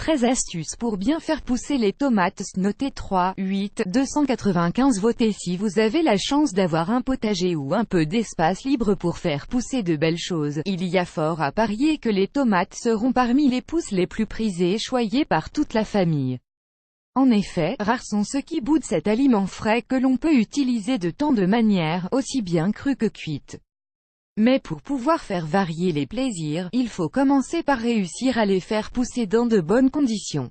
13 astuces pour bien faire pousser les tomates. Notez 3, 8, 295. Votez si vous avez la chance d'avoir un potager ou un peu d'espace libre pour faire pousser de belles choses. Il y a fort à parier que les tomates seront parmi les pousses les plus prisées et choyées par toute la famille. En effet, rares sont ceux qui boudent cet aliment frais que l'on peut utiliser de tant de manières, aussi bien crue que cuite. Mais pour pouvoir faire varier les plaisirs, il faut commencer par réussir à les faire pousser dans de bonnes conditions.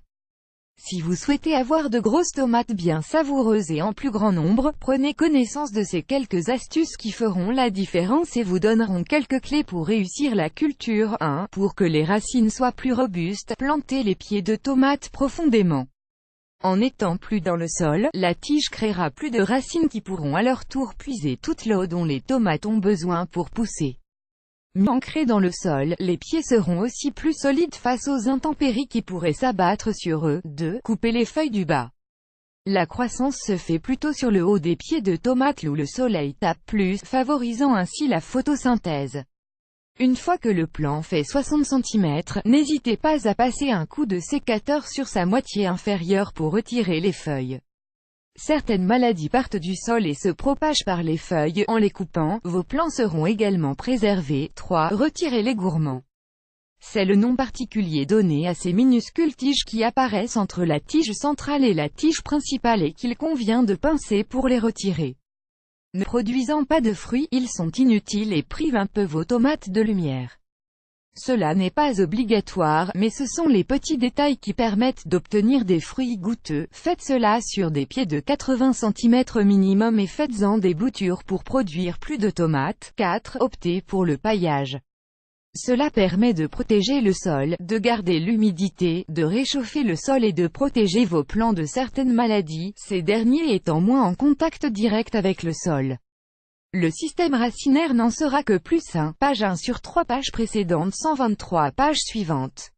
Si vous souhaitez avoir de grosses tomates bien savoureuses et en plus grand nombre, prenez connaissance de ces quelques astuces qui feront la différence et vous donneront quelques clés pour réussir la culture. 1. Pour que les racines soient plus robustes, plantez les pieds de tomates profondément. En étant plus dans le sol, la tige créera plus de racines qui pourront à leur tour puiser toute l'eau dont les tomates ont besoin pour pousser. Mieux ancrés dans le sol, les pieds seront aussi plus solides face aux intempéries qui pourraient s'abattre sur eux. 2. Coupez les feuilles du bas. La croissance se fait plutôt sur le haut des pieds de tomates où le soleil tape plus, favorisant ainsi la photosynthèse. Une fois que le plant fait 60 cm, n'hésitez pas à passer un coup de sécateur sur sa moitié inférieure pour retirer les feuilles. Certaines maladies partent du sol et se propagent par les feuilles. En les coupant, vos plants seront également préservés. 3. Retirez les gourmands. C'est le nom particulier donné à ces minuscules tiges qui apparaissent entre la tige centrale et la tige principale et qu'il convient de pincer pour les retirer. Ne produisant pas de fruits, ils sont inutiles et privent un peu vos tomates de lumière. Cela n'est pas obligatoire, mais ce sont les petits détails qui permettent d'obtenir des fruits goûteux. Faites cela sur des pieds de 80 cm minimum et faites-en des boutures pour produire plus de tomates. 4. Optez pour le paillage. Cela permet de protéger le sol, de garder l'humidité, de réchauffer le sol et de protéger vos plants de certaines maladies, ces derniers étant moins en contact direct avec le sol. Le système racinaire n'en sera que plus sain. Page 1 sur 3 pages précédentes, 123 pages suivantes.